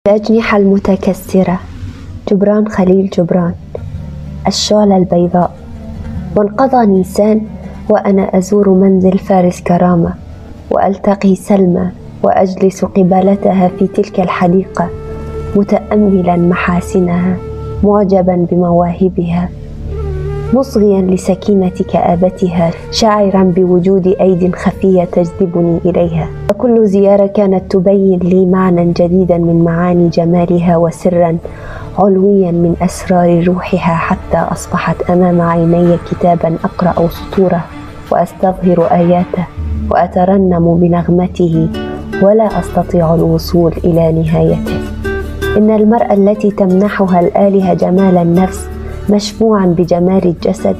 الأجنحة المتكسرة. جبران خليل جبران. الشعلة البيضاء. وانقضى نيسان وأنا أزور منزل فارس كرامة، وألتقي سلمى وأجلس قبالتها في تلك الحديقة متأملا محاسنها، معجبا بمواهبها، مصغيا لسكينة كآبتها، شاعرا بوجود أيد خفية تجذبني إليها. فكل زيارة كانت تبين لي معنى جديدا من معاني جمالها، وسرا علويا من أسرار روحها، حتى أصبحت أمام عيني كتابا أقرأ سطوره وأستظهر آياته وأترنم بنغمته، ولا أستطيع الوصول إلى نهايته. إن المرأة التي تمنحها الآلهة جمال النفس مشفوعا بجمال الجسد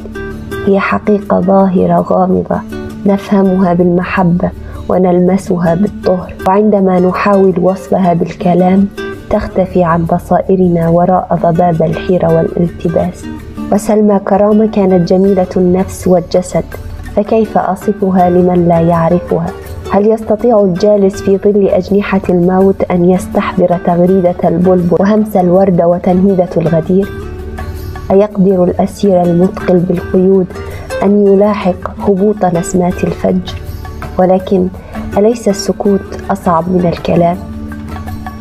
هي حقيقة ظاهرة غامضة نفهمها بالمحبة ونلمسها بالطهر، وعندما نحاول وصفها بالكلام تختفي عن بصائرنا وراء ضباب الحيرة والالتباس. وسلمى كرامة كانت جميلة النفس والجسد، فكيف أصفها لمن لا يعرفها؟ هل يستطيع الجالس في ظل أجنحة الموت أن يستحضر تغريدة البلبل وهمس الورد وتنهيدة الغدير؟ أيقدر الأسير المثقل بالقيود أن يلاحق هبوط نسمات الفجر؟ ولكن أليس السكوت أصعب من الكلام؟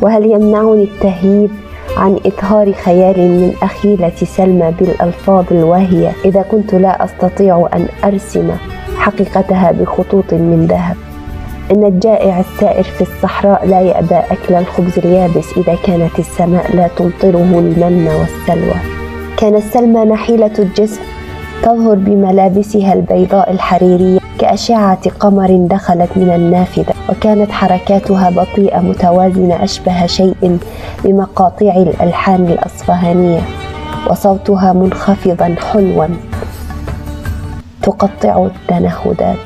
وهل يمنعني التهييب عن إظهار خيال من أخيلة سلمى بالألفاظ الواهية إذا كنت لا أستطيع أن أرسم حقيقتها بخطوط من ذهب؟ إن الجائع السائر في الصحراء لا يأبى أكل الخبز اليابس إذا كانت السماء لا تمطره المن والسلوى. كانت سلمى نحيلة الجسم، تظهر بملابسها البيضاء الحريرية كأشعة قمر دخلت من النافذة، وكانت حركاتها بطيئة متوازنة أشبه شيء بمقاطيع الألحان الأصفهانية، وصوتها منخفضا حلوا تقطع التنهدات،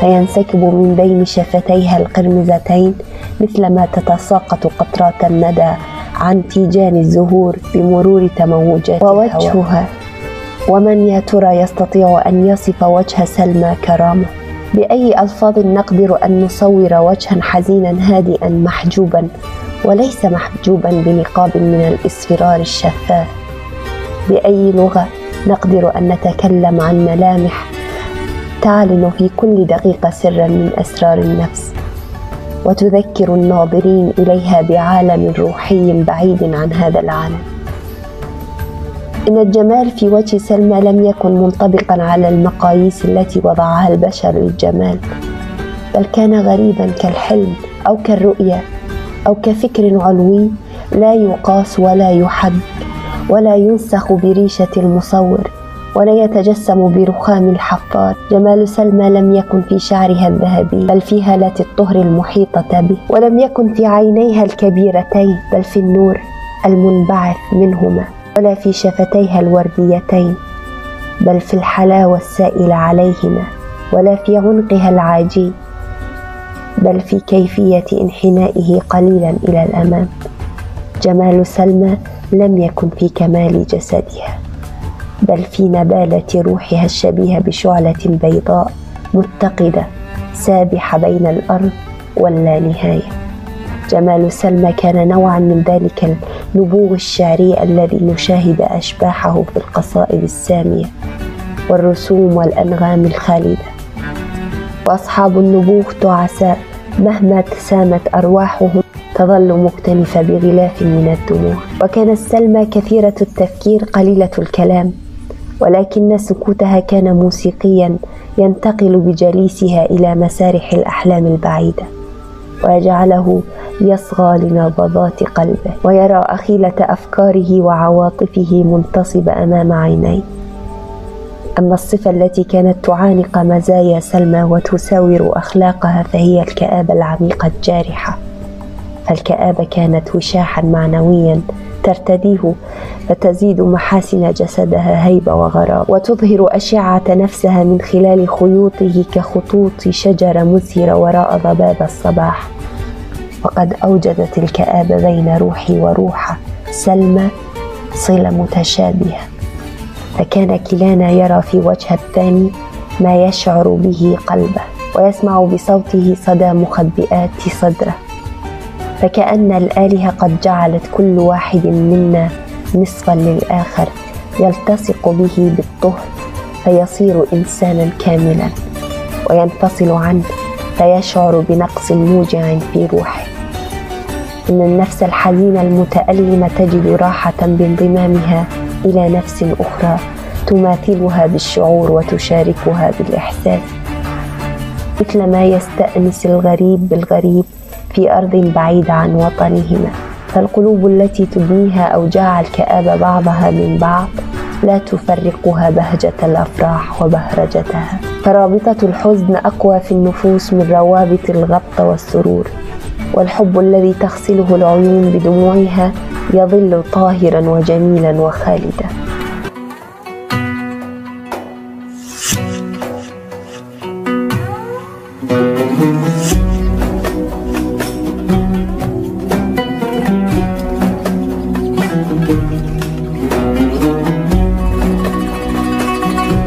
فينسكب من بين شفتيها القرمزتين مثلما تتساقط قطرات الندى عن تيجان الزهور بمرور تموجات الهواء. ووجهها، ومن يا ترى يستطيع أن يصف وجه سلمى كرامة؟ بأي ألفاظ نقدر أن نصور وجها حزينا هادئا محجوبا، وليس محجوبا بنقاب من الإصفرار الشفاف؟ بأي لغة نقدر أن نتكلم عن ملامح تعلن في كل دقيقة سرا من أسرار النفس، وتذكر الناظرين إليها بعالم روحي بعيد عن هذا العالم؟ إن الجمال في وجه سلمى لم يكن منطبقا على المقاييس التي وضعها البشر للجمال، بل كان غريبا كالحلم أو كالرؤية أو كفكر علوي لا يقاس ولا يحد ولا ينسخ بريشة المصور ولا يتجسم برخام الحفار. جمال سلمى لم يكن في شعرها الذهبي، بل في هالة الطهر المحيطة به، ولم يكن في عينيها الكبيرتين، بل في النور المنبعث منهما، ولا في شفتيها الورديتين، بل في الحلاوة السائلة عليهما، ولا في عنقها العاجي، بل في كيفية انحنائه قليلا إلى الأمام. جمال سلمى لم يكن في كمال جسدها، بل في نبالة روحها الشبيهة بشعلة بيضاء متقدة سابحة بين الأرض واللانهاية. جمال سلمى كان نوعا من ذلك النبوغ الشعري الذي نشاهد أشباحه في القصائد السامية والرسوم والأنغام الخالدة. وأصحاب النبوغ تعساء، مهما تسامت أرواحهم تظل مكتنفة بغلاف من الدموع. وكانت سلمى كثيرة التفكير قليلة الكلام، ولكن سكوتها كان موسيقيا ينتقل بجليسها إلى مسارح الأحلام البعيدة، ويجعله يصغى لنبضات قلبه ويرى أخيلة أفكاره وعواطفه منتصبة أمام عينيه. أما الصفة التي كانت تعانق مزايا سلمى وتساور أخلاقها فهي الكآبة العميقة الجارحة. فالكآبة كانت وشاحا معنويا ترتديه، فتزيد محاسن جسدها هيبة وغراب، وتظهر أشعة نفسها من خلال خيوطه كخطوط شجرة مزهرة وراء ضباب الصباح. وقد أوجدت الكآبة بين روحي وروح سلمى صلة متشابهة، فكان كلانا يرى في وجه الثاني ما يشعر به قلبه، ويسمع بصوته صدى مخبئات صدره. فكأن الآلهة قد جعلت كل واحد منا نصفا للآخر يلتصق به بالطهر فيصير إنسانا كاملا، وينفصل عنه فيشعر بنقص موجع في روحه. إن النفس الحزينة المتألمة تجد راحة بانضمامها إلى نفس أخرى تماثلها بالشعور وتشاركها بالإحساس، مثلما يستأنس الغريب بالغريب في أرض بعيدة عن وطنهما. فالقلوب التي تدنيها أوجاع الكآبة بعضها من بعض لا تفرقها بهجة الأفراح وبهرجتها، فرابطة الحزن أقوى في النفوس من روابط الغبط والسرور، والحب الذي تغسله العيون بدموعها يظل طاهرا وجميلا وخالدا.